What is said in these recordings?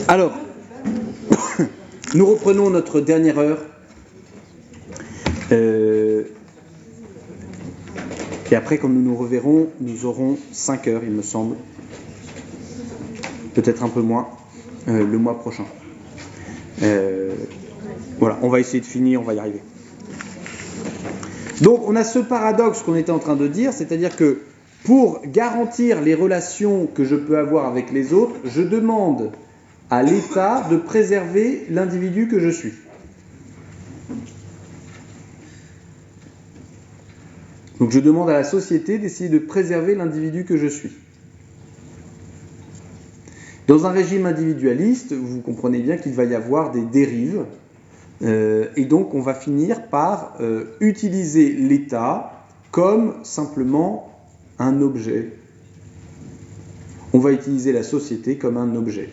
Alors, nous reprenons notre dernière heure. Et après, quand nous nous reverrons, nous aurons 5 heures, il me semble. Peut-être un peu moins, le mois prochain. Voilà, on va essayer de finir, on va y arriver. Donc, on a ce paradoxe qu'on était en train de dire, c'est-à-dire que pour garantir les relations que je peux avoir avec les autres, je demande à l'État de préserver l'individu que je suis. Donc je demande à la société d'essayer de préserver l'individu que je suis. Dans un régime individualiste, vous comprenez bien qu'il va y avoir des dérives, et donc on va finir par utiliser l'État comme simplement un objet. On va utiliser la société comme un objet.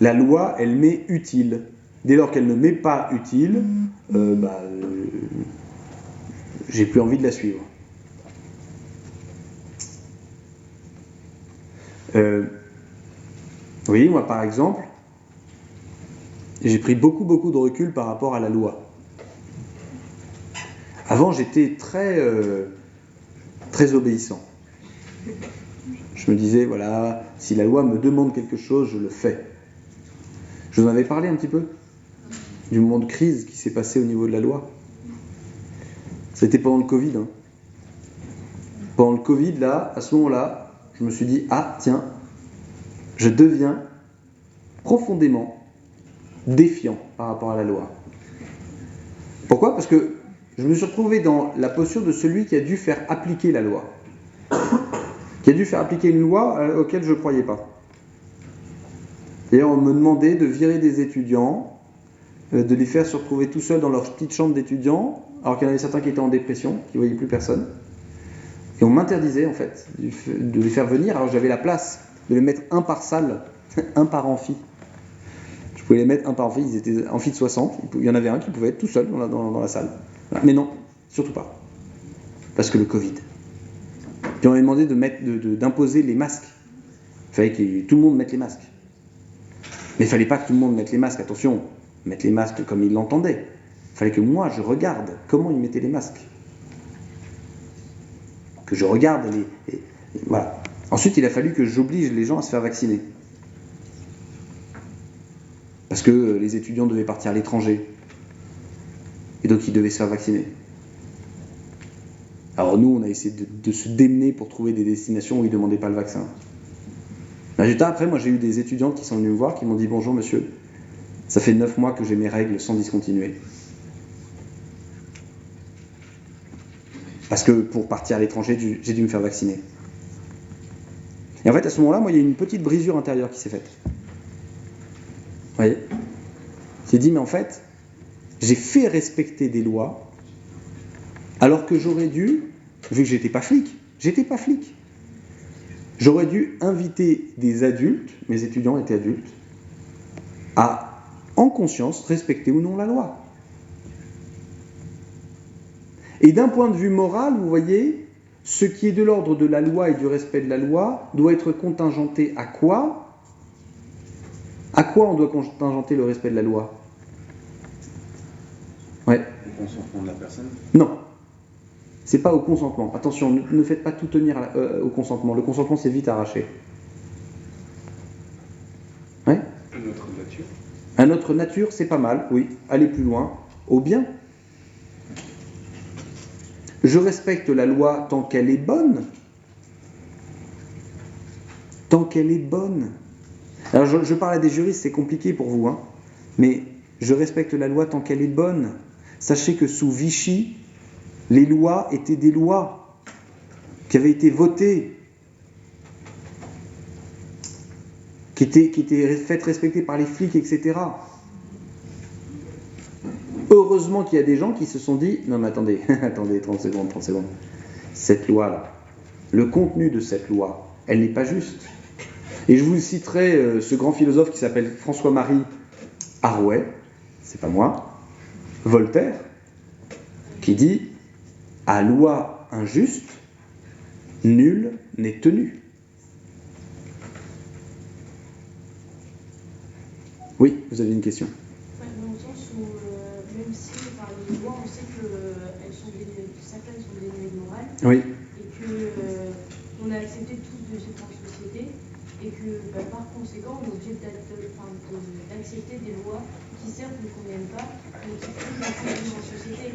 La loi, elle met utile. Dès lors qu'elle ne met pas utile, j'ai plus envie de la suivre. Oui, moi par exemple, j'ai pris beaucoup de recul par rapport à la loi. Avant, j'étais très obéissant. Je me disais, voilà, si la loi me demande quelque chose, je le fais. Je vous en avais parlé un petit peu du moment de crise qui s'est passé au niveau de la loi. C'était pendant le Covid. Pendant le Covid, là, à ce moment-là, je me suis dit, ah tiens, je deviens profondément défiant par rapport à la loi. Pourquoi ? Parce que je me suis retrouvé dans la posture de celui qui a dû faire appliquer la loi. Qui a dû faire appliquer une loi auquel je ne croyais pas. D'ailleurs, on me demandait de virer des étudiants, de les faire se retrouver tout seuls dans leur petite chambre d'étudiants, alors qu'il y en avait certains qui étaient en dépression, qui ne voyaient plus personne. Et on m'interdisait, en fait, de les faire venir, alors j'avais la place de les mettre un par salle, un par amphi. Je pouvais les mettre un par amphi, ils étaient amphi de 60, il y en avait un qui pouvait être tout seul dans la salle. Voilà. Mais non, surtout pas. Parce que le Covid. Puis on m'avait demandé d'imposer les masques. Il fallait que tout le monde mette les masques. Mais il ne fallait pas que tout le monde mette les masques, attention, mettre les masques comme ils l'entendaient. Il fallait que moi, je regarde comment ils mettaient les masques. Que je regarde voilà. Ensuite, il a fallu que j'oblige les gens à se faire vacciner. Parce que les étudiants devaient partir à l'étranger. Et donc, ils devaient se faire vacciner. Alors nous, on a essayé de se démener pour trouver des destinations où ils ne demandaient pas le vaccin. Résultat, après, moi, j'ai eu des étudiantes qui sont venues me voir, qui m'ont dit « Bonjour, monsieur, ça fait 9 mois que j'ai mes règles sans discontinuer. » Parce que pour partir à l'étranger, j'ai dû me faire vacciner. Et en fait, à ce moment-là, moi, il y a une petite brisure intérieure qui s'est faite. Vous voyez ? J'ai dit, mais en fait, j'ai fait respecter des lois, alors que j'aurais dû, vu que j'étais pas flic, j'aurais dû inviter des adultes, mes étudiants étaient adultes, à, en conscience, respecter ou non la loi. Et d'un point de vue moral, vous voyez, ce qui est de l'ordre de la loi et du respect de la loi doit être contingenté à quoi ? À quoi on doit contingenter le respect de la loi ? Ouais. Au consentement de la personne ? Non. C'est pas au consentement. Attention, ne faites pas tout tenir au consentement. Le consentement, c'est vite arraché. Ouais ? Une autre nature ? Un autre nature, c'est pas mal, oui. Aller plus loin, au bien. Je respecte la loi tant qu'elle est bonne. Tant qu'elle est bonne. Alors je parle à des juristes, c'est compliqué pour vous, hein. Mais je respecte la loi tant qu'elle est bonne. Sachez que sous Vichy, les lois étaient des lois qui avaient été votées, qui étaient faites respecter par les flics, etc. Heureusement qu'il y a des gens qui se sont dit « Non mais attendez, 30 secondes. Cette loi-là, le contenu de cette loi, elle n'est pas juste. » Et je vous citerai ce grand philosophe qui s'appelle François-Marie Arouet, c'est pas moi, Voltaire, qui dit « À loi injuste, nul n'est tenu. » Oui, vous avez une question. Ouais, dans le sens où, même si par les lois, on sait que certaines sont dénuées de morale, Oui. et que on a accepté tous de vivre en société, et que par conséquent, on est obligé d'accepter des lois qui certes ne conviennent pas, mais qui font qu'on peut vivre en société.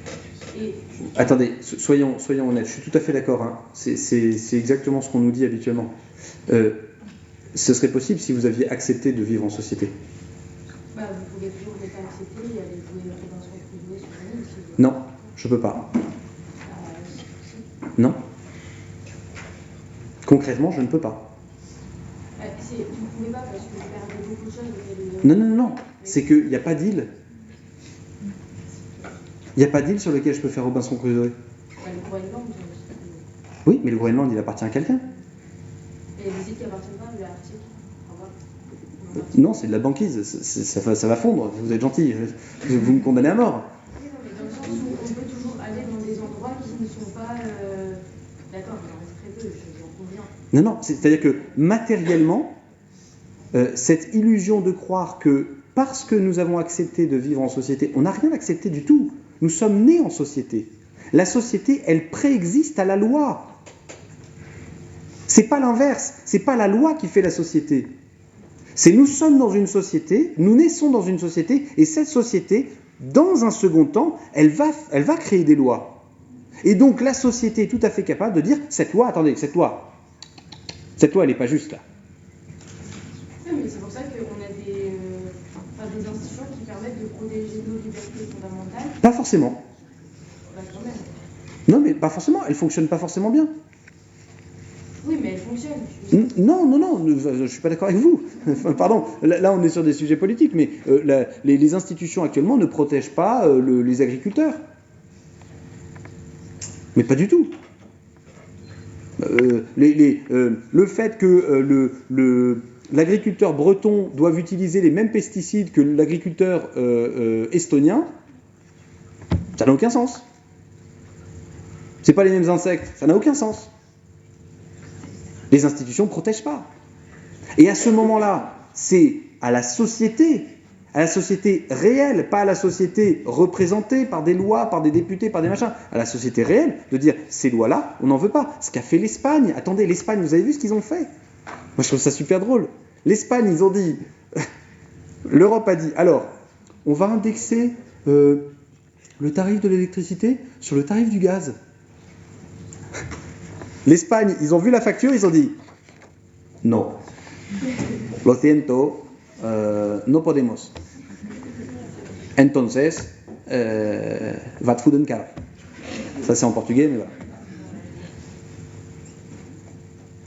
Et Attendez, soyons honnêtes, je suis tout à fait d'accord. Hein. C'est exactement ce qu'on nous dit habituellement. Ce serait possible si vous aviez accepté de vivre en société. vous pouvez toujours ne pas accepter et aller jouer Robinson Crusoe sur l'île. Non, je peux pas. Non. Concrètement, je ne peux pas. Vous ne pouvez pas parce que vous perdez beaucoup de choses. Non. C'est qu'il n'y a pas d'île. Il n'y a pas d'île sur laquelle je peux faire Robinson Crusoe. Le Groenland. Oui, mais le Groenland, il appartient à quelqu'un. Et les îles qui appartiennent pas, l'Arctique. Non, c'est de la banquise. Ça va fondre. Vous êtes gentil. Vous me condamnez à mort. Oui, non, mais dans le sens où on peut toujours aller dans des endroits qui ne sont pas. D'accord, il en reste très peu, j'en conviens. Non, c'est-à-dire que matériellement, cette illusion de croire que parce que nous avons accepté de vivre en société, on n'a rien accepté du tout. Nous sommes nés en société. La société, elle préexiste à la loi. C'est pas l'inverse. C'est pas la loi qui fait la société. C'est nous sommes dans une société, nous naissons dans une société, et cette société, dans un second temps, elle va créer des lois. Et donc la société est tout à fait capable de dire cette loi, elle n'est pas juste là. Oui, mais c'est pour ça qu'on a des institutions qui permettent de protéger nos libertés fondamentales. Pas forcément. Quand même. Non, mais pas forcément. Elles ne fonctionnent pas forcément bien. Oui, mais elles fonctionnent. Non, je ne suis pas d'accord avec vous. Pardon, là on est sur des sujets politiques, mais les institutions actuellement ne protègent pas les agriculteurs. Mais pas du tout. Le fait que l'agriculteur breton doive utiliser les mêmes pesticides que l'agriculteur estonien, ça n'a aucun sens. C'est pas les mêmes insectes, ça n'a aucun sens. Les institutions ne protègent pas. Et à ce moment-là, c'est à la société réelle, pas à la société représentée par des lois, par des députés, par des machins, à la société réelle, de dire ces lois-là, on n'en veut pas. Ce qu'a fait l'Espagne. Attendez, l'Espagne, vous avez vu ce qu'ils ont fait? Moi, je trouve ça super drôle. L'Espagne, ils ont dit, l'Europe a dit, alors, on va indexer le tarif de l'électricité sur le tarif du gaz. L'Espagne, ils ont vu la facture, ils ont dit non. Lo siento, no podemos. Entonces, va te foutre caro. Ça c'est en portugais, mais voilà.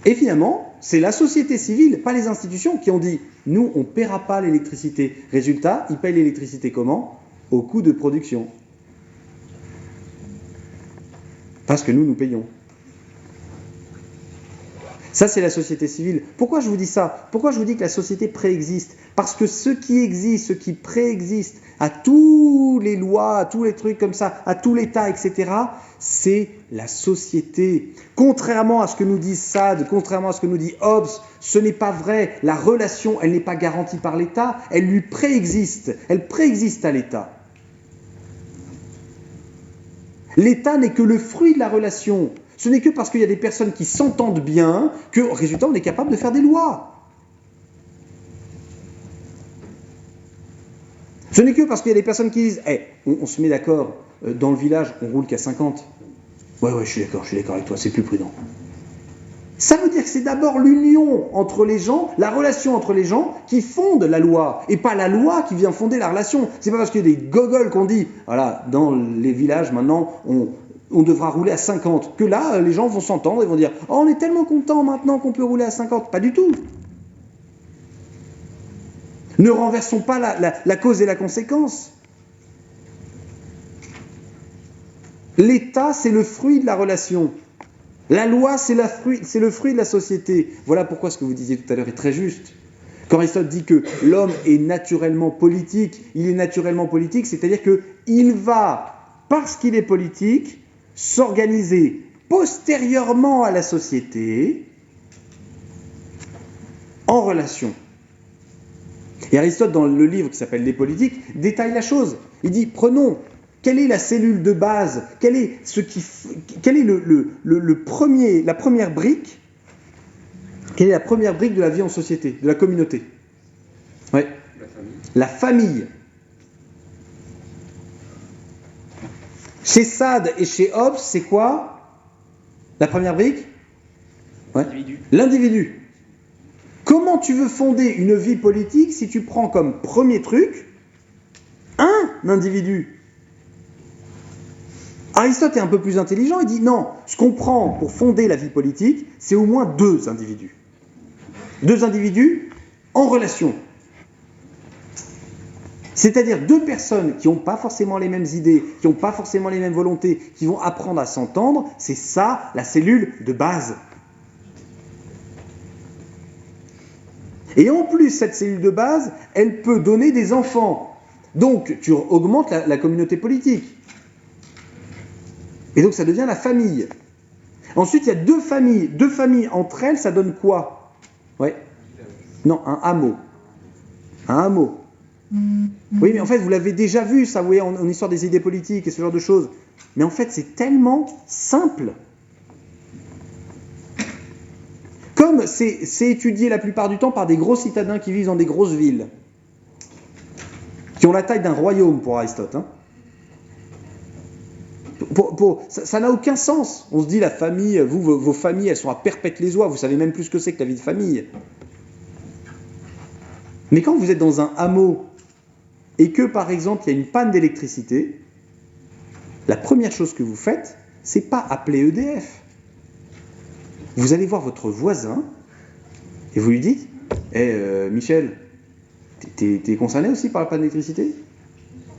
Et finalement, c'est la société civile, pas les institutions, qui ont dit nous, on ne paiera pas l'électricité. Résultat, ils payent l'électricité comment? Au coût de production. Parce que nous payons. Ça, c'est la société civile. Pourquoi je vous dis ça? Pourquoi je vous dis que la société préexiste? Parce que ce qui existe, ce qui préexiste à tous les lois, à tous les trucs comme ça, à tout l'État, etc., c'est la société. Contrairement à ce que nous dit Sade, contrairement à ce que nous dit Hobbes, ce n'est pas vrai. La relation, elle n'est pas garantie par l'État, elle lui préexiste. Elle préexiste à l'État. L'État n'est que le fruit de la relation. Ce n'est que parce qu'il y a des personnes qui s'entendent bien que, résultat, on est capable de faire des lois. Ce n'est que parce qu'il y a des personnes qui disent on se met d'accord, dans le village, on roule qu'à 50. Ouais, je suis d'accord avec toi, c'est plus prudent. Ça veut dire que c'est d'abord l'union entre les gens, la relation entre les gens qui fonde la loi, et pas la loi qui vient fonder la relation. C'est pas parce qu'il y a des gogoles qu'on dit, voilà, dans les villages maintenant, on devra rouler à 50, que là, les gens vont s'entendre et vont dire « Oh, on est tellement content maintenant qu'on peut rouler à 50 ». Pas du tout. Ne renversons pas la cause et la conséquence. L'État, c'est le fruit de la relation. La loi, c'est le fruit de la société. Voilà pourquoi ce que vous disiez tout à l'heure est très juste. Quand Aristote dit que l'homme est naturellement politique, il est naturellement politique, c'est-à-dire qu'il va, parce qu'il est politique, s'organiser postérieurement à la société en relation. Et Aristote, dans le livre qui s'appelle Les Politiques, détaille la chose. Il dit, prenons, quelle est la cellule de base, quelle est la première brique, quelle est la première brique de la vie en société, de la communauté? Ouais. La famille. Chez Sade et chez Hobbes, c'est quoi la première brique? Ouais. L'individu. Comment tu veux fonder une vie politique si tu prends comme premier truc un individu? Aristote est un peu plus intelligent, il dit non, ce qu'on prend pour fonder la vie politique, c'est au moins deux individus. Deux individus en relation. C'est-à-dire deux personnes qui n'ont pas forcément les mêmes idées, qui n'ont pas forcément les mêmes volontés, qui vont apprendre à s'entendre, c'est ça la cellule de base. Et en plus, cette cellule de base, elle peut donner des enfants. Donc, tu augmentes la communauté politique. Et donc, ça devient la famille. Ensuite, il y a deux familles. Deux familles entre elles, ça donne quoi? Ouais. Non, un hameau. Un hameau. Oui, mais en fait, vous l'avez déjà vu, ça, vous voyez, en histoire des idées politiques et ce genre de choses. Mais en fait, c'est tellement simple. Comme c'est étudié la plupart du temps par des gros citadins qui vivent dans des grosses villes, qui ont la taille d'un royaume pour Aristote. Hein. Ça n'a aucun sens. On se dit, la famille, vos familles, elles sont à perpétuer oies, vous savez même plus ce que c'est que la vie de famille. Mais quand vous êtes dans un hameau, et que, par exemple, il y a une panne d'électricité, la première chose que vous faites, c'est pas appeler EDF. Vous allez voir votre voisin, et vous lui dites, Michel, t'es concerné aussi par la panne d'électricité?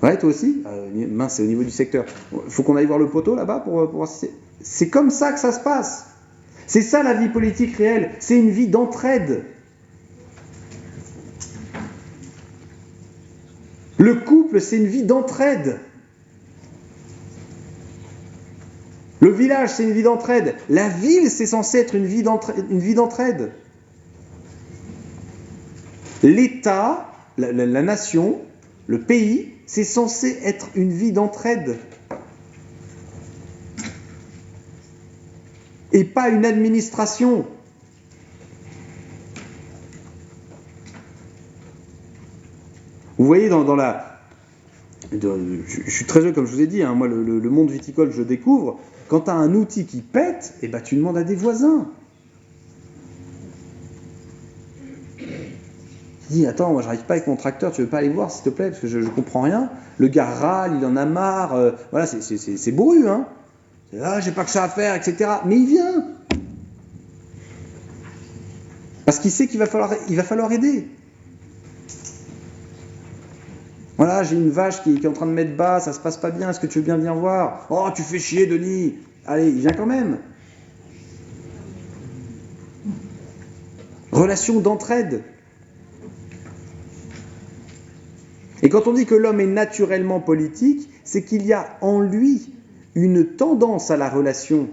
Ouais, toi aussi? Mince, c'est au niveau du secteur. Faut qu'on aille voir le poteau là-bas pour assister. C'est comme ça que ça se passe. C'est ça la vie politique réelle. C'est une vie d'entraide. Le couple, c'est une vie d'entraide. Le village, c'est une vie d'entraide. La ville, c'est censé être une vie d'entraide. L'État, la nation, le pays, c'est censé être une vie d'entraide. Et pas une administration. Vous voyez, je suis très heureux, comme je vous ai dit, hein, moi, le monde viticole, je découvre. Quand tu as un outil qui pète, eh ben, tu demandes à des voisins. Tu dis, attends, moi, j'arrive pas avec mon tracteur, tu veux pas aller voir, s'il te plaît, parce que je comprends rien. Le gars râle, il en a marre. Voilà, c'est bourru, hein. Ah, j'ai pas que ça à faire, etc. Mais il vient. Parce qu'il sait qu'il va falloir aider. Voilà, j'ai une vache qui est en train de mettre bas, ça se passe pas bien, est-ce que tu veux bien venir voir? Oh, tu fais chier, Denis. Allez, il vient quand même. Relation d'entraide. Et quand on dit que l'homme est naturellement politique, c'est qu'il y a en lui une tendance à la relation.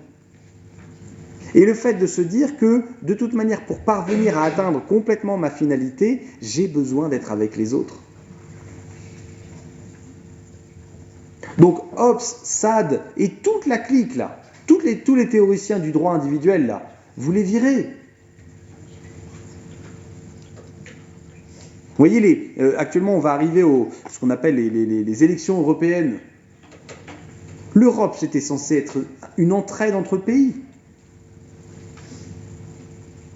Et le fait de se dire que, de toute manière, pour parvenir à atteindre complètement ma finalité, j'ai besoin d'être avec les autres. Donc Hobbes, Sade et toute la clique là, tous les théoriciens du droit individuel là, vous les virez. Vous voyez, actuellement on va arriver ce qu'on appelle les élections européennes. L'Europe, c'était censé être une entraide entre pays.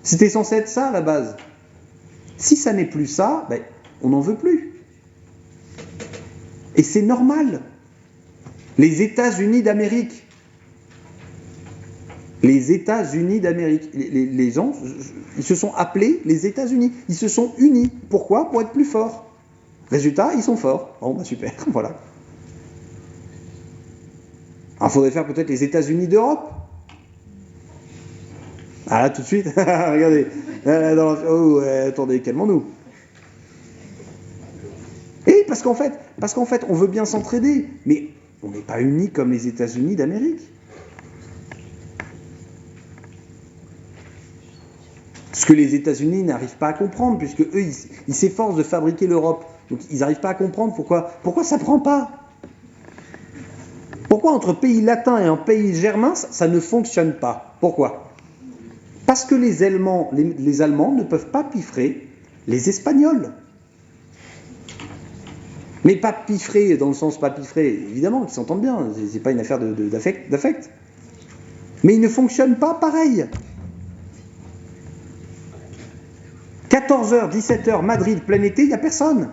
C'était censé être ça à la base. Si ça n'est plus ça, ben, on n'en veut plus. Et c'est normal. Les États-Unis d'Amérique. Les États-Unis d'Amérique. Les gens, ils se sont appelés les États-Unis. Ils se sont unis. Pourquoi? Pour être plus forts. Résultat, ils sont forts. Bon, bah super, voilà. Alors, il faudrait faire peut-être les États-Unis d'Europe. Ah là, tout de suite, regardez. Attendez, calmons-nous. Et parce qu'en fait, on veut bien s'entraider, mais on n'est pas unis comme les États-Unis d'Amérique. Ce que les États-Unis n'arrivent pas à comprendre, puisque eux, ils s'efforcent de fabriquer l'Europe. Donc ils n'arrivent pas à comprendre pourquoi ça ne prend pas. Pourquoi entre pays latins et un pays germain, ça ne fonctionne pas? Pourquoi? Parce que les Allemands ne peuvent pas piffrer les Espagnols. Mais pas piffrer dans le sens pas piffrer, évidemment, qu'ils s'entendent bien, c'est pas une affaire d'affect. Mais ils ne fonctionnent pas pareil. 14h, 17h, Madrid, plein été, il n'y a personne.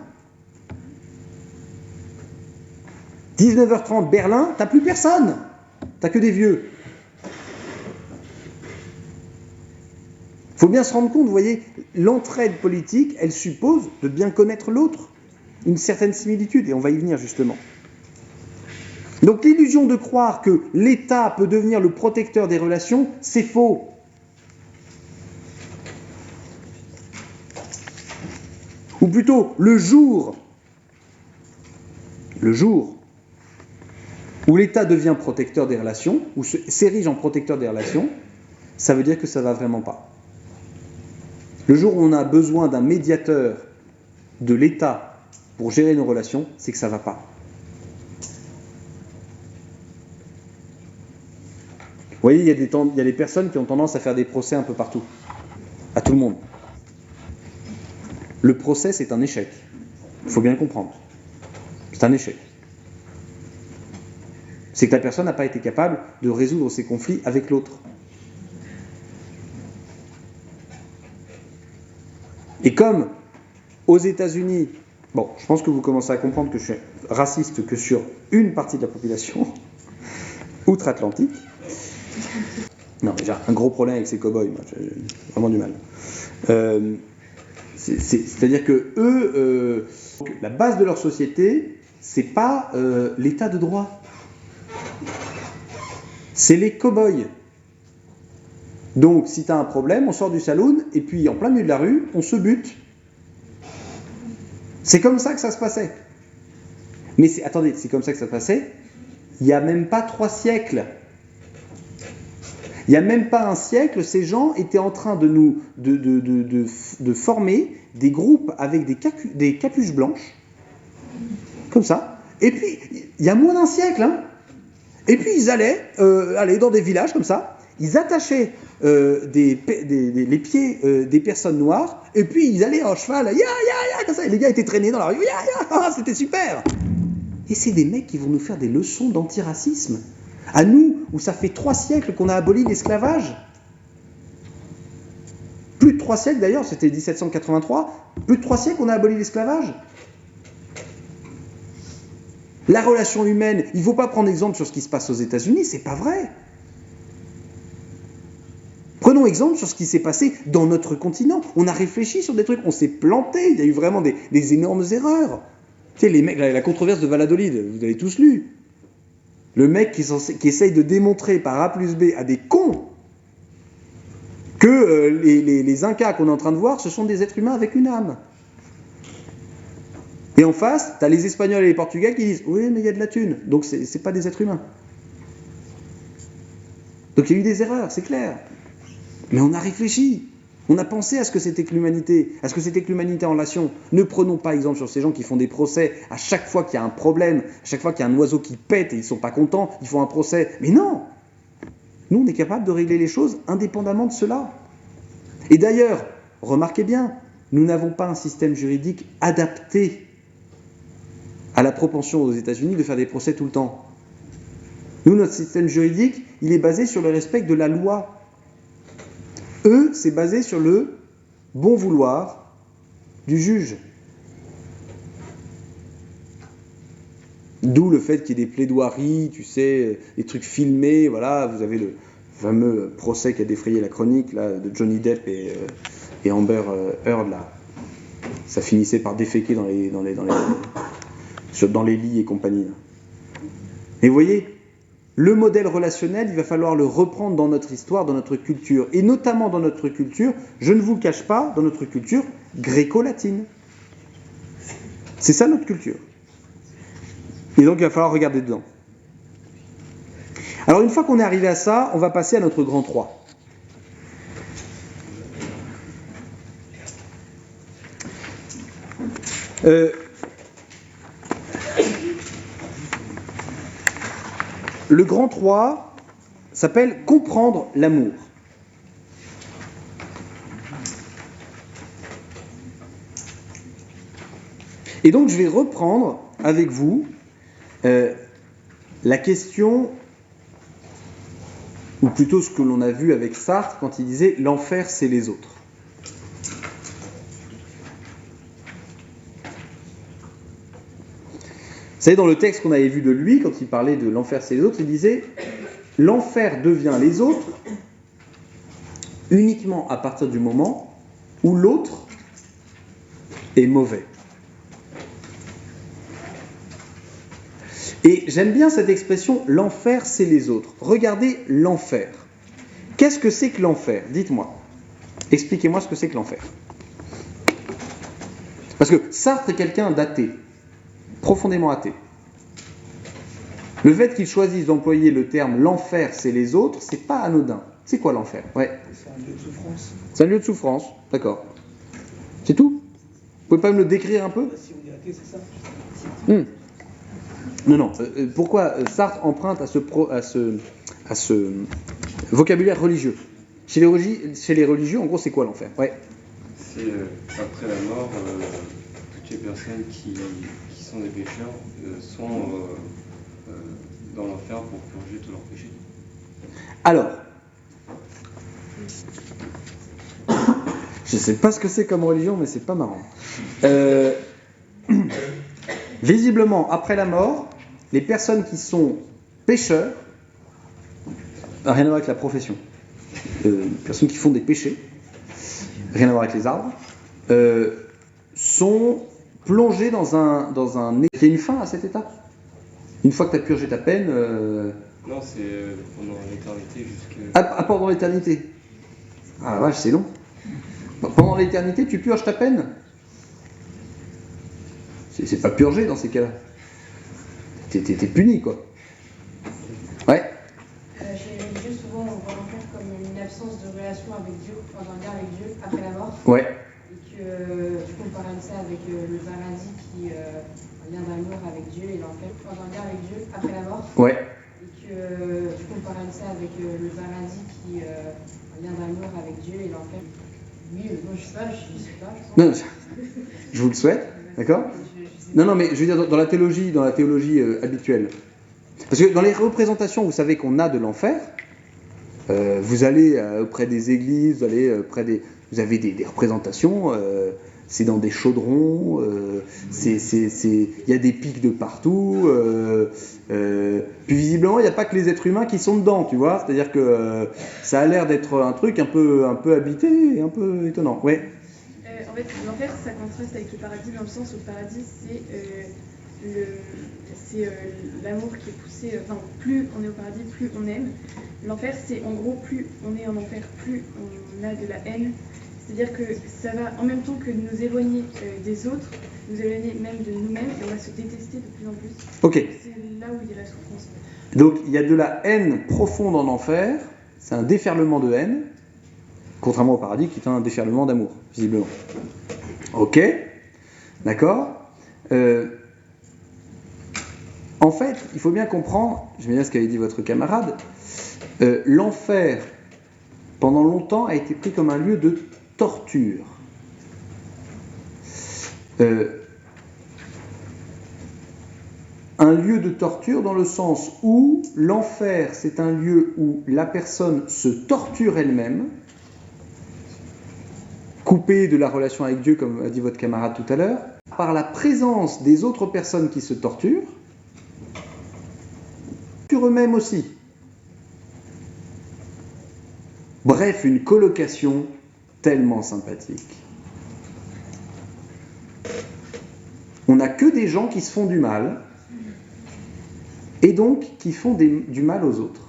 19h30, Berlin, t'as plus personne. T'as que des vieux. Il faut bien se rendre compte, vous voyez, l'entraide politique, elle suppose de bien connaître l'autre, une certaine similitude, et on va y venir justement. Donc l'illusion de croire que l'État peut devenir le protecteur des relations, c'est faux. Ou plutôt, le jour où l'État devient protecteur des relations, ou s'érige en protecteur des relations, ça veut dire que ça ne va vraiment pas. Le jour où on a besoin d'un médiateur de l'État pour gérer nos relations, c'est que ça ne va pas. Vous voyez, il y a des personnes qui ont tendance à faire des procès un peu partout, à tout le monde. Le procès, c'est un échec. Il faut bien le comprendre. C'est un échec. C'est que la personne n'a pas été capable de résoudre ses conflits avec l'autre. Et comme aux États-Unis, bon, je pense que vous commencez à comprendre que je suis raciste que sur une partie de la population outre-Atlantique. Non, j'ai un gros problème avec ces cow-boys, moi, j'ai vraiment du mal. C'est-à-dire que eux, la base de leur société, c'est pas l'état de droit. C'est les cow-boys. Donc, si tu as un problème, on sort du saloon, et puis en plein milieu de la rue, on se bute. C'est comme ça que ça se passait. Mais attendez, c'est comme ça que ça se passait il n'y a même pas 3 siècles. Il n'y a même pas un siècle, ces gens étaient en train de former des groupes avec des capuches blanches, comme ça. Et puis, il y a moins d'un siècle, hein. Et puis ils allaient dans des villages comme ça, ils attachaient les pieds des personnes noires, et puis ils allaient en cheval, comme ça, et les gars étaient traînés dans la rue, c'était super. Et c'est des mecs qui vont nous faire des leçons d'antiracisme. À nous, où ça fait 3 siècles qu'on a aboli l'esclavage. Plus de 3 siècles d'ailleurs, c'était 1783, plus de 3 siècles qu'on a aboli l'esclavage. La relation humaine, il ne faut pas prendre exemple sur ce qui se passe aux États-Unis, c'est pas vrai. Prenons exemple sur ce qui s'est passé dans notre continent. On a réfléchi sur des trucs, on s'est planté, il y a eu vraiment des énormes erreurs. Tu sais, les mecs, la controverse de Valladolid, vous avez tous lu. Le mec qui essaye de démontrer par A plus B à des cons que les Incas qu'on est en train de voir, ce sont des êtres humains avec une âme. Et en face, tu as les Espagnols et les Portugais qui disent « Oui, mais il y a de la thune, donc c'est pas des êtres humains. » Donc il y a eu des erreurs, c'est clair. Mais on a réfléchi. On a pensé à ce que c'était que l'humanité, à ce que c'était que l'humanité en relation. Ne prenons pas exemple sur ces gens qui font des procès à chaque fois qu'il y a un problème, à chaque fois qu'il y a un oiseau qui pète et ils ne sont pas contents, ils font un procès. Mais non! Nous, on est capable de régler les choses indépendamment de cela. Et d'ailleurs, remarquez bien, nous n'avons pas un système juridique adapté à la propension aux États-Unis de faire des procès tout le temps. Nous, notre système juridique, il est basé sur le respect de la loi. Eux, c'est basé sur le bon vouloir du juge. D'où le fait qu'il y ait des plaidoiries, tu sais, des trucs filmés, voilà, vous avez le fameux procès qui a défrayé la chronique là, de Johnny Depp et Amber Heard, là. Ça finissait par déféquer dans les lits et compagnie. Là. Et vous voyez, le modèle relationnel, il va falloir le reprendre dans notre histoire, dans notre culture. Et notamment dans notre culture, je ne vous le cache pas, dans notre culture gréco-latine. C'est ça notre culture. Et donc il va falloir regarder dedans. Alors une fois qu'on est arrivé à ça, on va passer à notre grand 3. Le grand 3 s'appelle comprendre l'amour. Et donc je vais reprendre avec vous la question, ou plutôt ce que l'on a vu avec Sartre quand il disait « l'enfer c'est les autres ». Vous savez, dans le texte qu'on avait vu de lui, quand il parlait de l'enfer c'est les autres, il disait « l'enfer devient les autres uniquement à partir du moment où l'autre est mauvais ». Et j'aime bien cette expression « l'enfer c'est les autres ». Regardez l'enfer. Qu'est-ce que c'est que l'enfer ? Dites-moi. Expliquez-moi ce que c'est que l'enfer. Parce que Sartre est quelqu'un d'athée. Profondément athée. Le fait qu'il choisisse d'employer le terme « l'enfer, c'est les autres », c'est pas anodin. C'est quoi l'enfer ? Ouais. C'est un lieu de souffrance. C'est un lieu de souffrance, d'accord. C'est tout ? Vous pouvez pas me le décrire un peu ? Si on est athée, c'est ça. Non. Pourquoi Sartre emprunte à ce vocabulaire religieux ? Chez les religieux, en gros, c'est quoi l'enfer ? Ouais. C'est après la mort, toutes les personnes qui sont des pécheurs sont dans l'enfer pour purger tous leurs péchés. Alors, je sais pas ce que c'est comme religion, mais c'est pas marrant. Visiblement, après la mort, les personnes qui sont pécheurs, rien à voir avec la profession, les personnes qui font des péchés, rien à voir avec les arbres, sont plongées dans un... Il y a une fin à cet état ? Une fois que tu as purgé ta peine... Non, c'est pendant l'éternité jusqu'à... Ah, pendant l'éternité. Ah la vache, c'est long. Pendant l'éternité, tu purges ta peine ? C'est pas purgé dans ces cas-là. T'es puni, quoi. Ouais. Chez les religieux, souvent, on voit l'enfer comme une absence de relation avec Dieu, enfin d'un lien avec Dieu après la mort. Ouais. Et que du coup, on parle de ça avec le paradis qui est un lien d'amour avec Dieu et l'enfer, enfin d'un lien avec Dieu après la mort. Ouais. Et que du coup, on parle de ça avec le paradis qui est un lien d'amour avec Dieu et l'enfer. Oui, moi je sais pas, je sais pas. Non, je vous le souhaite, d'accord ? Non, mais je veux dire, dans la théologie habituelle. Parce que dans les représentations, vous savez qu'on a de l'enfer, vous allez auprès des églises, vous avez des représentations, c'est dans des chaudrons, il y a des pics de partout, puis visiblement, il n'y a pas que les êtres humains qui sont dedans, tu vois, c'est-à-dire que ça a l'air d'être un truc un peu habité, et un peu étonnant, ouais. En fait, l'enfer, ça contraste avec le paradis dans le sens où le paradis, c'est l'amour qui est poussé. Enfin, plus on est au paradis, plus on aime. L'enfer, c'est en gros, plus on est en enfer, plus on a de la haine. C'est-à-dire que ça va, en même temps que nous éloigner des autres, nous éloigner même de nous-mêmes, et on va se détester de plus en plus. Ok. C'est là où il y a la souffrance. Donc, il y a de la haine profonde en enfer, c'est un déferlement de haine, contrairement au paradis qui est un déferlement d'amour, visiblement. Ok, d'accord. En fait, il faut bien comprendre, je vais dire ce qu'avait dit votre camarade, l'enfer, pendant longtemps, a été pris comme un lieu de torture. Un lieu de torture dans le sens où l'enfer, c'est un lieu où la personne se torture elle-même, coupée de la relation avec Dieu, comme a dit votre camarade tout à l'heure, par la présence des autres personnes qui se torturent, sur eux-mêmes aussi. Bref, une colocation tellement sympathique. On n'a que des gens qui se font du mal, et donc qui font du mal aux autres.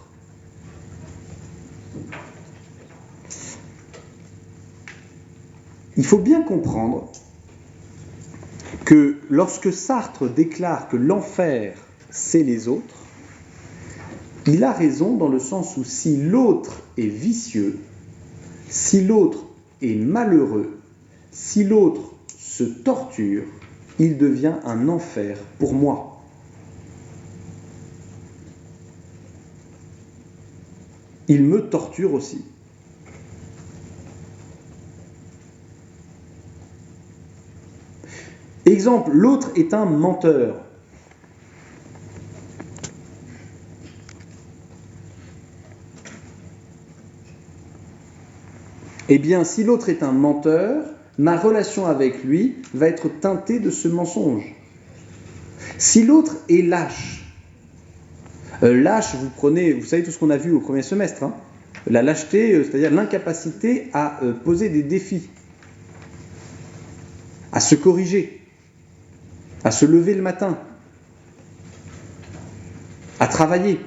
Il faut bien comprendre que lorsque Sartre déclare que l'enfer, c'est les autres, il a raison dans le sens où si l'autre est vicieux, si l'autre est malheureux, si l'autre se torture, il devient un enfer pour moi. Il me torture aussi. Exemple, l'autre est un menteur. Eh bien, si l'autre est un menteur, ma relation avec lui va être teintée de ce mensonge. Si l'autre est lâche, lâche, vous savez tout ce qu'on a vu au premier semestre, hein, la lâcheté, c'est-à-dire l'incapacité à poser des défis, à se corriger, à se lever le matin, à travailler.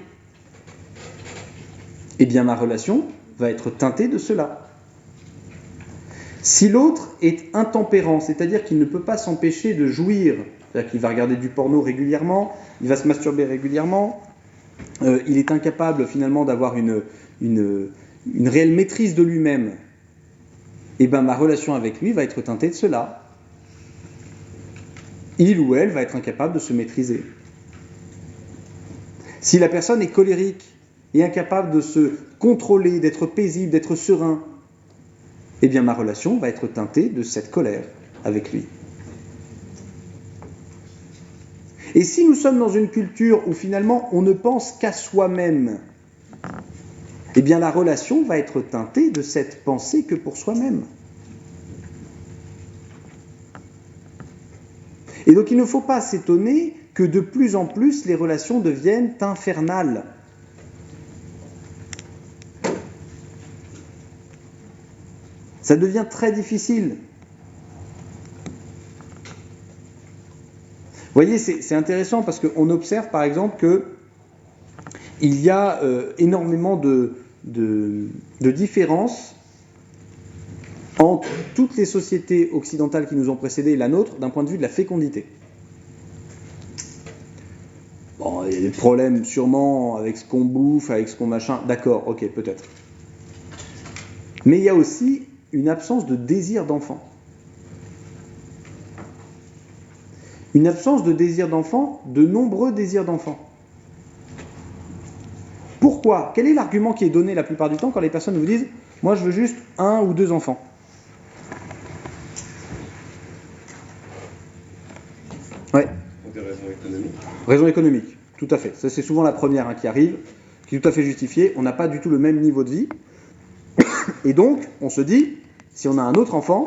Eh bien, ma relation va être teintée de cela. Si l'autre est intempérant, c'est-à-dire qu'il ne peut pas s'empêcher de jouir, c'est-à-dire qu'il va regarder du porno régulièrement, il va se masturber régulièrement, il est incapable finalement d'avoir une réelle maîtrise de lui-même, eh bien ma relation avec lui va être teintée de cela. Il ou elle va être incapable de se maîtriser. Si la personne est colérique et incapable de se contrôler, d'être paisible, d'être serein, eh bien ma relation va être teintée de cette colère avec lui. Et si nous sommes dans une culture où finalement on ne pense qu'à soi-même, eh bien la relation va être teintée de cette pensée que pour soi-même. Et donc il ne faut pas s'étonner que de plus en plus les relations deviennent infernales. Ça devient très difficile. Vous voyez, c'est intéressant parce qu'on observe par exemple qu'il y a énormément de différences entre toutes les sociétés occidentales qui nous ont précédées et la nôtre d'un point de vue de la fécondité. Bon, il y a des problèmes sûrement avec ce qu'on bouffe, avec ce qu'on machin, d'accord, ok, peut-être. Mais il y a aussi une absence de désir d'enfant. Une absence de désir d'enfant, de nombreux désirs d'enfant. Pourquoi ? Quel est l'argument qui est donné la plupart du temps quand les personnes vous disent « Moi, je veux juste 1 ou 2 enfants ». Ouais. Pour des raisons économiques. Raison économique, tout à fait. Ça, c'est souvent la première qui arrive, qui est tout à fait justifiée. On n'a pas du tout le même niveau de vie. Et donc, on se dit, si on a un autre enfant,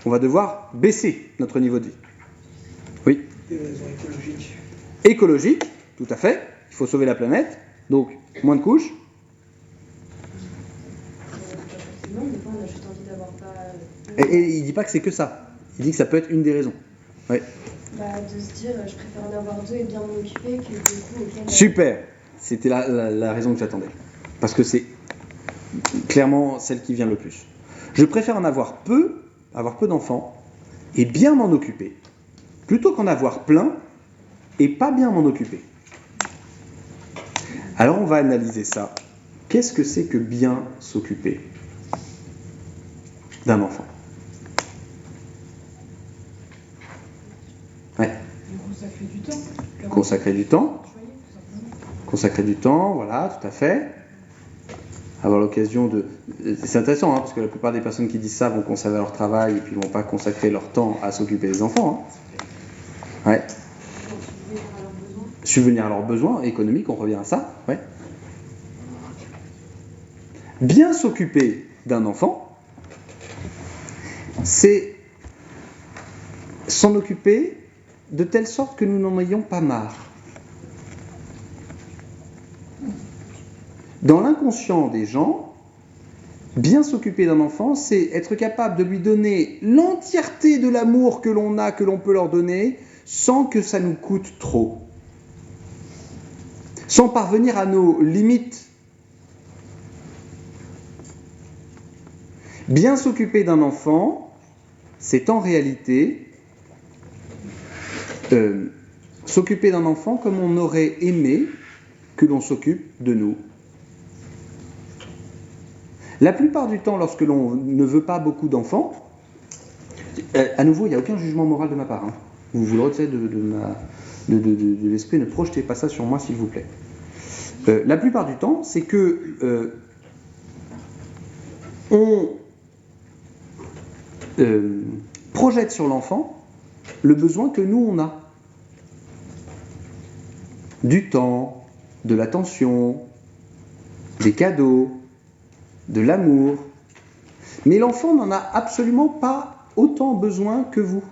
on va devoir baisser notre niveau de vie. Oui. Des raisons écologiques. Écologique, tout à fait. Il faut sauver la planète. Donc, moins de couches. Non, des fois, on a juste envie d'avoir pas... Et il ne dit pas que c'est que ça. Il dit que ça peut être une des raisons. Ouais. de se dire, je préfère en avoir 2 et bien m'en occuper que du coup... Super. C'était la raison que j'attendais. Parce que c'est clairement celle qui vient le plus. Je préfère en avoir peu d'enfants, et bien m'en occuper, plutôt qu'en avoir plein, et pas bien m'en occuper. Alors on va analyser ça. Qu'est-ce que c'est que bien s'occuper d'un enfant ? Ouais. Consacrer du temps. Consacrer du temps. Consacrer du temps, voilà, tout à fait. Avoir l'occasion de... C'est intéressant, hein, parce que la plupart des personnes qui disent ça vont conserver leur travail et puis ne vont pas consacrer leur temps à s'occuper des enfants. Hein. Ouais. Subvenir à leurs besoins économiques, on revient à ça. Ouais. Bien s'occuper d'un enfant, c'est s'en occuper de telle sorte que nous n'en ayons pas marre. Dans l'inconscient des gens, bien s'occuper d'un enfant, c'est être capable de lui donner l'entièreté de l'amour que l'on a, que l'on peut leur donner, sans que ça nous coûte trop. Sans parvenir à nos limites. Bien s'occuper d'un enfant, c'est en réalité s'occuper d'un enfant comme on aurait aimé que l'on s'occupe de nous. La plupart du temps, lorsque l'on ne veut pas beaucoup d'enfants, à nouveau, il n'y a aucun jugement moral de ma part. Hein. Vous le retirez de l'esprit, ne projetez pas ça sur moi, s'il vous plaît. La plupart du temps, c'est que on projette sur l'enfant le besoin que nous, on a. Du temps, de l'attention, des cadeaux, de l'amour. Mais l'enfant n'en a absolument pas autant besoin que vous.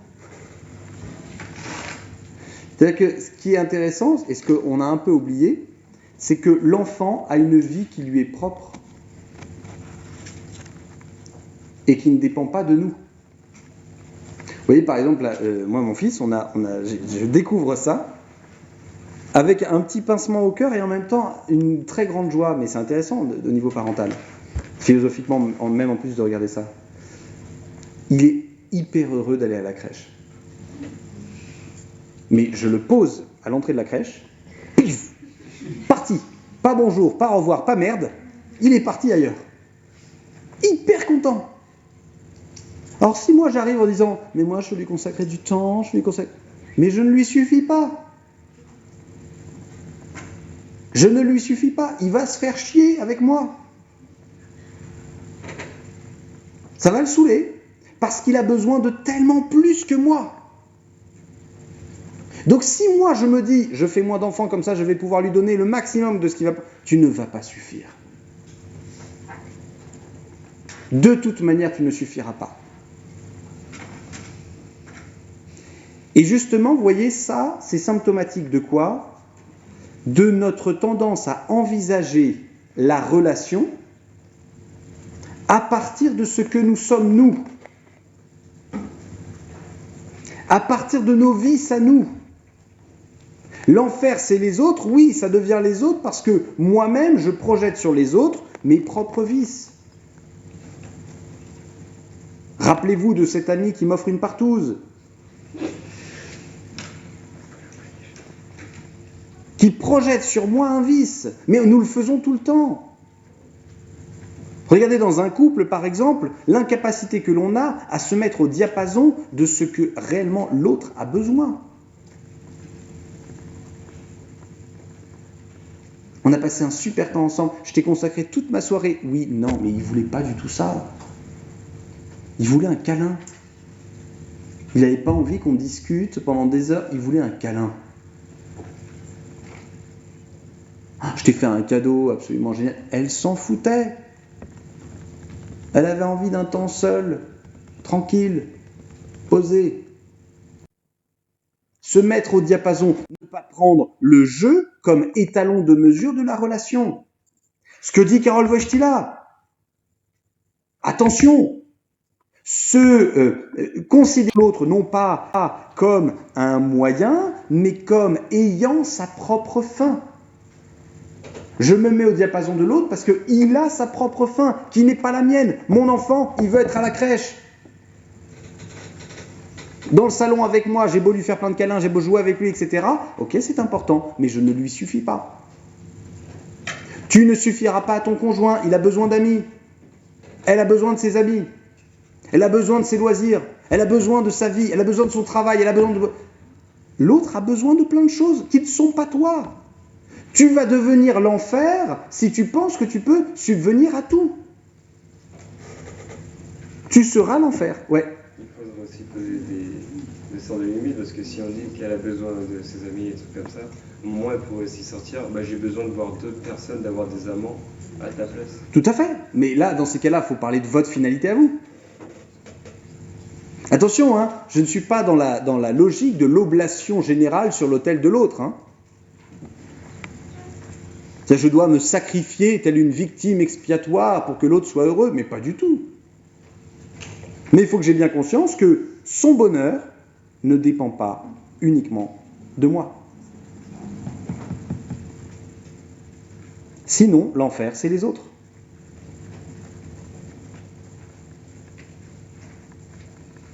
C'est-à-dire que ce qui est intéressant, et ce qu'on a un peu oublié, c'est que l'enfant a une vie qui lui est propre et qui ne dépend pas de nous. Vous voyez, par exemple, là, moi, mon fils, je découvre ça avec un petit pincement au cœur et en même temps une très grande joie, mais c'est intéressant au niveau parental, philosophiquement, même en plus de regarder ça. Il est hyper heureux d'aller à la crèche. Mais je le pose à l'entrée de la crèche, pif, parti, pas bonjour, pas au revoir, pas merde, il est parti ailleurs. Hyper content. Alors si moi j'arrive en disant, mais moi je vais lui consacrer du temps, mais je ne lui suffis pas. Je ne lui suffis pas, il va se faire chier avec moi. Ça va le saouler, parce qu'il a besoin de tellement plus que moi. Donc si moi je me dis, je fais moins d'enfants comme ça, je vais pouvoir lui donner le maximum de ce qu'il va... Tu ne vas pas suffire. De toute manière, tu ne suffiras pas. Et justement, vous voyez, ça, c'est symptomatique de quoi ? De notre tendance à envisager la relation à partir de ce que nous sommes nous. À partir de nos vices à nous. L'enfer, c'est les autres, oui, ça devient les autres parce que moi-même, je projette sur les autres mes propres vices. Rappelez-vous de cet ami qui m'offre une partouze, qui projette sur moi un vice, mais nous le faisons tout le temps. Regardez dans un couple, par exemple, l'incapacité que l'on a à se mettre au diapason de ce que réellement l'autre a besoin. On a passé un super temps ensemble, je t'ai consacré toute ma soirée. Oui, non, mais il ne voulait pas du tout ça. Il voulait un câlin. Il n'avait pas envie qu'on discute pendant des heures, il voulait un câlin. Ah, je t'ai fait un cadeau absolument génial. Elle s'en foutait. Elle avait envie d'un temps seul, tranquille, posé. Se mettre au diapason, ne pas prendre le jeu comme étalon de mesure de la relation. Ce que dit Karol Wojtyla. Attention, considérer l'autre non pas comme un moyen, mais comme ayant sa propre fin. Je me mets au diapason de l'autre parce qu'il a sa propre fin, qui n'est pas la mienne. Mon enfant, il veut être à la crèche. Dans le salon avec moi, j'ai beau lui faire plein de câlins, j'ai beau jouer avec lui, etc. Ok, c'est important, mais je ne lui suffis pas. Tu ne suffiras pas à ton conjoint, il a besoin d'amis. Elle a besoin de ses amis. Elle a besoin de ses loisirs. Elle a besoin de sa vie. Elle a besoin de son travail. Elle a besoin de... L'autre a besoin de plein de choses qui ne sont pas toi. Tu vas devenir l'enfer si tu penses que tu peux subvenir à tout. Tu seras l'enfer, ouais. Il faudra aussi poser des sortes de limites, parce que si on dit qu'elle a besoin de ses amis et trucs comme ça, moi, pour aussi sortir, j'ai besoin de voir d'autres personnes, d'avoir des amants à ta place. Tout à fait. Mais là, dans ces cas-là, il faut parler de votre finalité à vous. Attention, hein, je ne suis pas dans la logique de l'oblation générale sur l'autel de l'autre. Hein. Je dois me sacrifier telle une victime expiatoire pour que l'autre soit heureux, mais pas du tout. Mais il faut que j'ai bien conscience que son bonheur ne dépend pas uniquement de moi. Sinon, l'enfer, c'est les autres.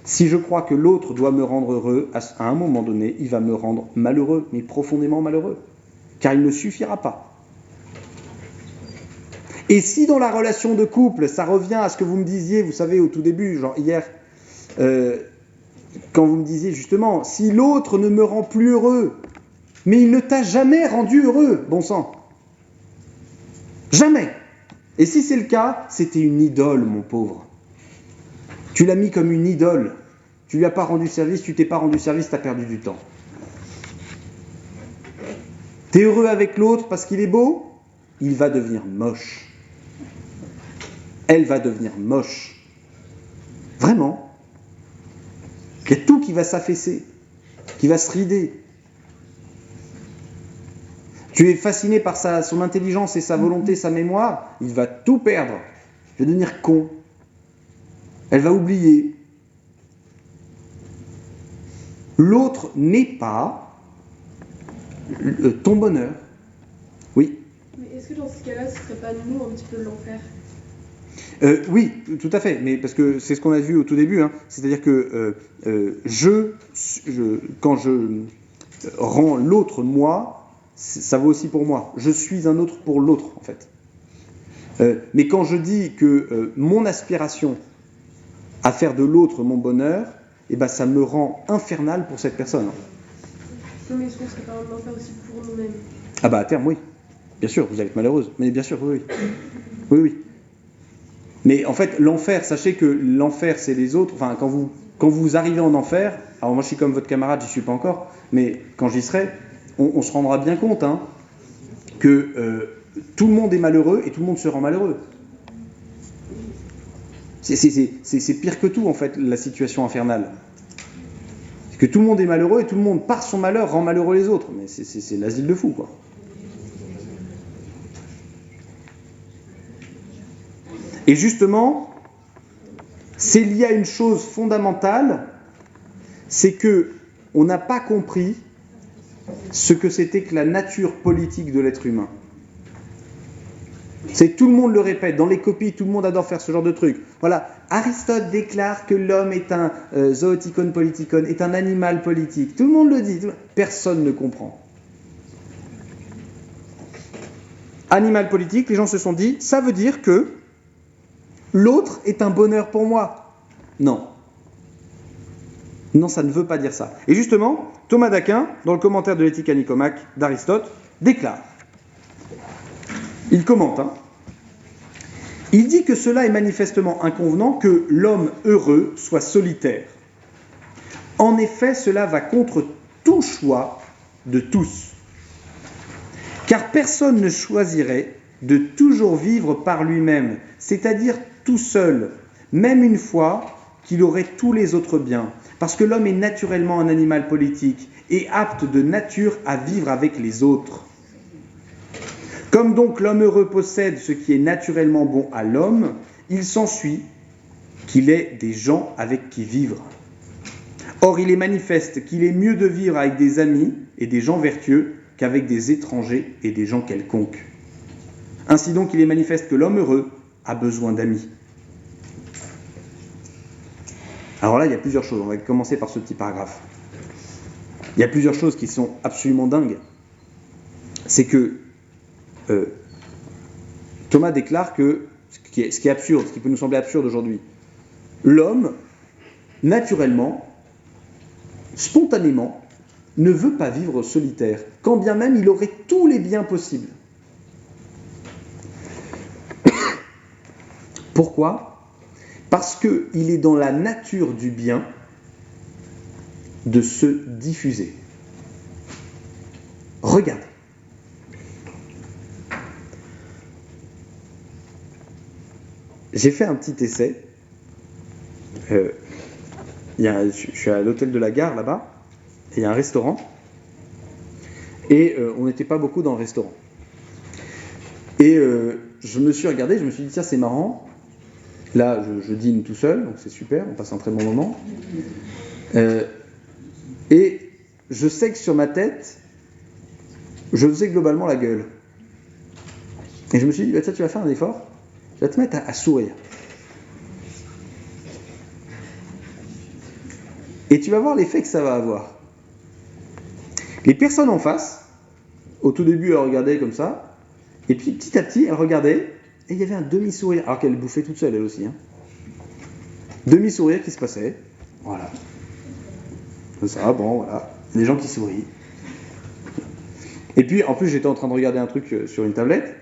Si je crois que l'autre doit me rendre heureux, à un moment donné, il va me rendre malheureux, mais profondément malheureux. Car il ne suffira pas. Et si dans la relation de couple, ça revient à ce que vous me disiez, vous savez, au tout début, genre hier, quand vous me disiez justement, si l'autre ne me rend plus heureux, mais il ne t'a jamais rendu heureux, bon sang. Jamais. Et si c'est le cas, c'était une idole, mon pauvre. Tu l'as mis comme une idole. Tu lui as pas rendu service, tu t'es pas rendu service, tu as perdu du temps. T'es heureux avec l'autre parce qu'il est beau, il va devenir moche. Elle va devenir moche. Vraiment. Il y a tout qui va s'affaisser, qui va se rider. Tu es fasciné par son intelligence et sa volonté, sa mémoire, il va tout perdre. Il va devenir con. Elle va oublier. L'autre n'est pas ton bonheur. Oui. Mais est-ce que dans ce cas-là, ce serait pas nous un petit peu l'enfer? Oui, tout à fait, mais parce que c'est ce qu'on a vu au tout début, hein. C'est-à-dire que quand je rends l'autre moi, ça vaut aussi pour moi. Je suis un autre pour l'autre, en fait. Mais quand je dis que mon aspiration à faire de l'autre mon bonheur, eh ben, ça me rend infernal pour cette personne. Non, mais est-ce qu'on serait pas un enfer aussi pour nous-mêmes? Ah bah à terme, oui. Bien sûr, vous allez être malheureuse, mais bien sûr, oui. Oui, oui. Mais en fait, l'enfer, sachez que l'enfer, c'est les autres. Enfin, quand vous arrivez en enfer, alors moi je suis comme votre camarade, j'y suis pas encore, mais quand j'y serai, on se rendra bien compte que tout le monde est malheureux et tout le monde se rend malheureux. C'est pire que tout, en fait, la situation infernale. C'est que tout le monde est malheureux et tout le monde, par son malheur, rend malheureux les autres. Mais c'est l'asile de fou, quoi. Et justement, c'est lié à une chose fondamentale, c'est que on n'a pas compris ce que c'était que la nature politique de l'être humain. C'est tout le monde le répète, dans les copies, tout le monde adore faire ce genre de truc. Voilà, Aristote déclare que l'homme est un zootikon politikon, est un animal politique. Tout le monde le dit, personne ne comprend. Animal politique, les gens se sont dit, ça veut dire que l'autre est un bonheur pour moi. Non. Non, ça ne veut pas dire ça. Et justement, Thomas d'Aquin, dans le commentaire de l'éthique à Nicomaque d'Aristote, déclare. Il commente. Il dit que cela est manifestement inconvenant que l'homme heureux soit solitaire. En effet, cela va contre tout choix de tous. Car personne ne choisirait de toujours vivre par lui-même, c'est-à-dire tout seul, même une fois qu'il aurait tous les autres biens, parce que l'homme est naturellement un animal politique et apte de nature à vivre avec les autres. Comme donc l'homme heureux possède ce qui est naturellement bon à l'homme, il s'ensuit qu'il ait des gens avec qui vivre. Or, il est manifeste qu'il est mieux de vivre avec des amis et des gens vertueux qu'avec des étrangers et des gens quelconques. Ainsi donc, il est manifeste que l'homme heureux a besoin d'amis. Alors là, il y a plusieurs choses. On va commencer par ce petit paragraphe. Il y a plusieurs choses qui sont absolument dingues. C'est que Thomas déclare que, ce qui est absurde, ce qui peut nous sembler absurde aujourd'hui, l'homme, naturellement, spontanément, ne veut pas vivre solitaire, quand bien même il aurait tous les biens possibles. Pourquoi ? Parce qu'il est dans la nature du bien de se diffuser. Regardez. J'ai fait un petit essai. Je suis à l'hôtel de la gare là-bas, et il y a un restaurant. Et on n'était pas beaucoup dans le restaurant. Et je me suis regardé, je me suis dit, tiens, c'est marrant. Là, je dîne tout seul, donc c'est super, on passe un très bon moment. Et je sais que sur ma tête, je faisais globalement la gueule. Et je me suis dit, bah, tiens, tu vas faire un effort, tu vas te mettre à sourire. Et tu vas voir l'effet que ça va avoir. Les personnes en face, au tout début, elles regardaient comme ça, et puis petit à petit, elles regardaient, et il y avait un demi-sourire, alors qu'elle bouffait toute seule, elle aussi. Demi-sourire qui se passait, voilà. Ça, bon, voilà. Des gens qui sourient. Et puis, en plus, j'étais en train de regarder un truc sur une tablette.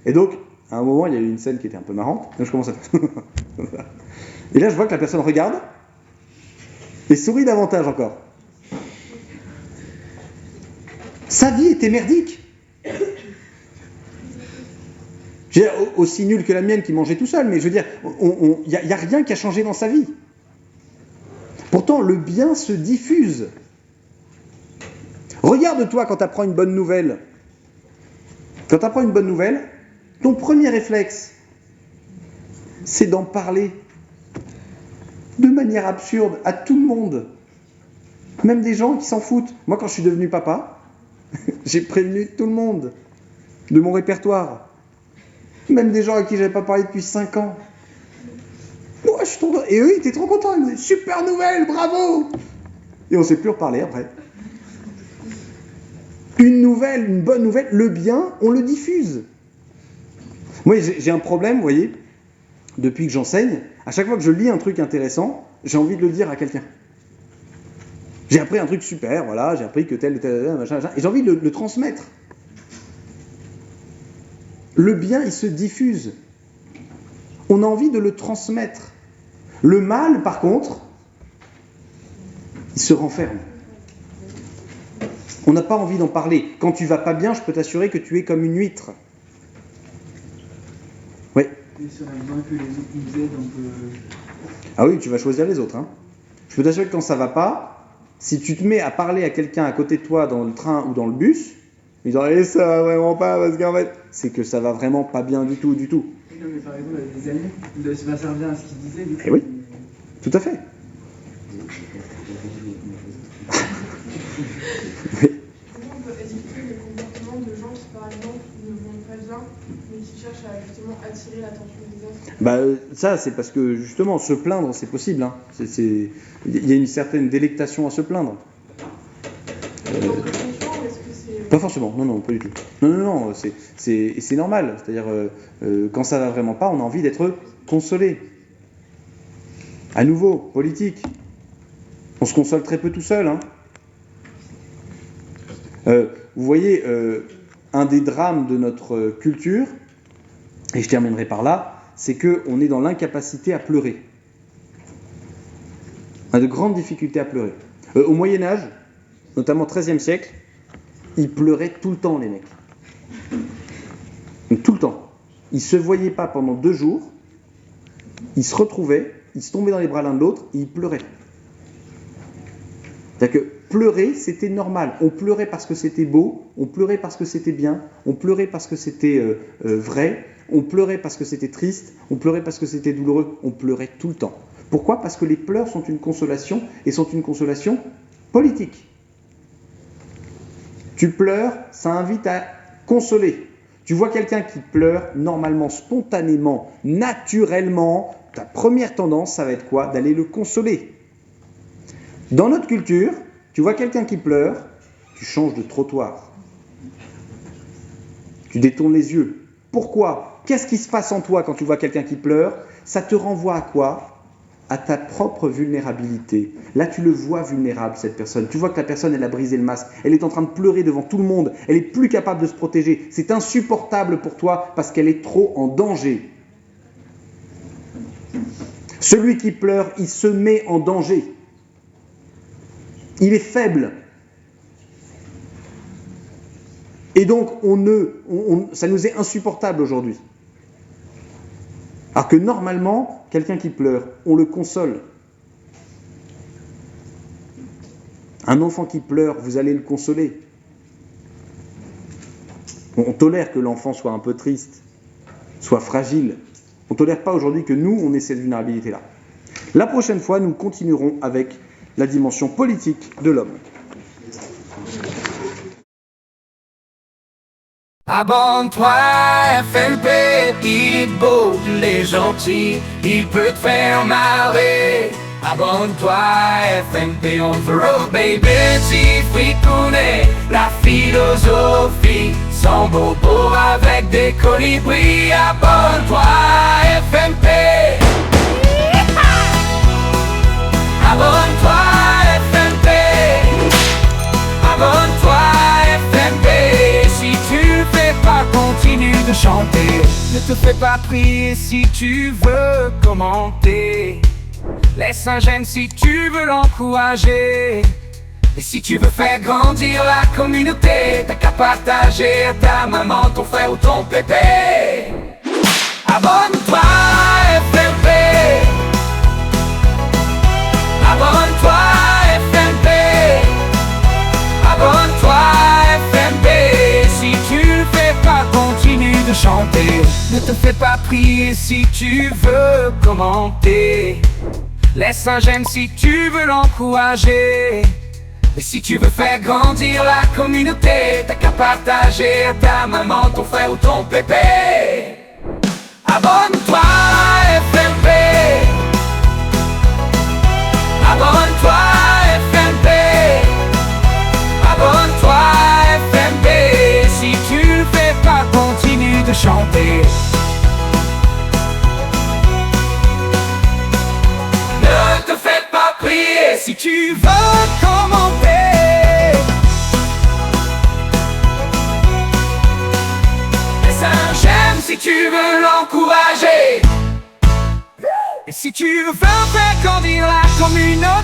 Et donc, à un moment, il y a eu une scène qui était un peu marrante. Donc, je commence à faire... Et là, je vois que la personne regarde et sourit davantage encore. Sa vie était merdique. Je veux dire, aussi nulle que la mienne qui mangeait tout seul, mais je veux dire, il n'y a rien qui a changé dans sa vie. Pourtant, le bien se diffuse. Regarde-toi quand tu apprends une bonne nouvelle. Quand tu apprends une bonne nouvelle, ton premier réflexe, c'est d'en parler de manière absurde à tout le monde. Même des gens qui s'en foutent. Moi, quand je suis devenu papa, j'ai prévenu tout le monde de mon répertoire. Même des gens à qui je n'avais pas parlé depuis 5 ans. Moi, je suis trop... Et eux, ils étaient trop contents. Ils me disaient, super nouvelle, bravo. Et on ne s'est plus reparlé après. Une nouvelle, une bonne nouvelle, le bien, on le diffuse. Moi, j'ai un problème, vous voyez, depuis que j'enseigne, à chaque fois que je lis un truc intéressant, j'ai envie de le dire à quelqu'un. J'ai appris un truc super, voilà, j'ai appris que tel, machin, et j'ai envie de le transmettre. Le bien, il se diffuse. On a envie de le transmettre. Le mal, par contre, il se renferme. On n'a pas envie d'en parler. Quand tu vas pas bien, je peux t'assurer que tu es comme une huître. Oui. Et sur la besoin que les autres nous aident, on peut... Ah oui, tu vas choisir les autres. Hein. Je peux t'assurer que quand ça va pas, si tu te mets à parler à quelqu'un à côté de toi dans le train ou dans le bus, ils disent eh, ça va vraiment pas parce qu'en fait, c'est que ça va vraiment pas bien du tout, du tout. Non, mais par exemple, avec des amis, ça va servir à ce qu'ils disaient. Du coup, oui, tout à fait. Comment on peut éviter le comportement de gens qui, par exemple, ne vont pas bien, mais qui cherchent à justement attirer l'attention des autres? Bah, ça, c'est parce que justement, se plaindre, c'est possible. Hein. Il y a une certaine délectation à se plaindre. Pas forcément, non, pas du tout. Non, c'est normal. C'est-à-dire, quand ça va vraiment pas, on a envie d'être consolé. À nouveau, politique. On se console très peu tout seul. Hein. Vous voyez, un des drames de notre culture, et je terminerai par là, c'est qu'on est dans l'incapacité à pleurer. On a de grandes difficultés à pleurer. Au Moyen-Âge, notamment au XIIIe siècle, ils pleuraient tout le temps, les mecs. Donc, tout le temps. Ils ne se voyaient pas pendant 2 jours, ils se retrouvaient, ils se tombaient dans les bras l'un de l'autre, et ils pleuraient. C'est-à-dire que pleurer, c'était normal. On pleurait parce que c'était beau, on pleurait parce que c'était bien, on pleurait parce que c'était vrai, on pleurait parce que c'était triste, on pleurait parce que c'était douloureux, on pleurait tout le temps. Pourquoi ? Parce que les pleurs sont une consolation, et sont une consolation politique. Tu pleures, ça invite à consoler. Tu vois quelqu'un qui pleure, normalement, spontanément, naturellement, ta première tendance, ça va être quoi ? D'aller le consoler. Dans notre culture, tu vois quelqu'un qui pleure, tu changes de trottoir. Tu détournes les yeux. Pourquoi ? Qu'est-ce qui se passe en toi quand tu vois quelqu'un qui pleure ? Ça te renvoie à quoi ? À ta propre vulnérabilité. Là, tu le vois vulnérable, cette personne. Tu vois que la personne, elle a brisé le masque. Elle est en train de pleurer devant tout le monde. Elle est plus capable de se protéger. C'est insupportable pour toi parce qu'elle est trop en danger. Celui qui pleure, il se met en danger. Il est faible. Et donc, ça nous est insupportable aujourd'hui. Alors que normalement, quelqu'un qui pleure, on le console. Un enfant qui pleure, vous allez le consoler. On tolère que l'enfant soit un peu triste, soit fragile. On ne tolère pas aujourd'hui que nous, on ait cette vulnérabilité-là. La prochaine fois, nous continuerons avec la dimension politique de l'homme. Abonne-toi, FNP, il est beau, il est gentil, il peut te faire marrer. Abonne-toi, FNP, on the road, baby, si fricounet, la philosophie, sans bobo avec des colibris. Abonne-toi, FNP. Abonne-toi, FNP. te fais pas prier si tu veux commenter. Laisse un j'aime si tu veux l'encourager. Et si tu veux faire grandir la communauté, t'as qu'à partager à ta maman, ton frère ou ton pépé. Abonne-toi FMP. Abonne-toi FMP. Abonne-toi FMP. Si tu le fais pas, continue de chanter. Ne te fais pas prier si tu veux commenter. Laisse un j'aime si tu veux l'encourager. Et si tu veux faire grandir la communauté, t'as qu'à partager à ta maman, ton frère ou ton pépé. Abonne-toi FMP. Abonne-toi FMP. Abonne-toi FMP. Si tu le fais pas, continue de chanter. Ne te fais pas prier si tu veux commenter. Laisse un j'aime si tu veux l'encourager. Et si tu veux faire grandir la communauté,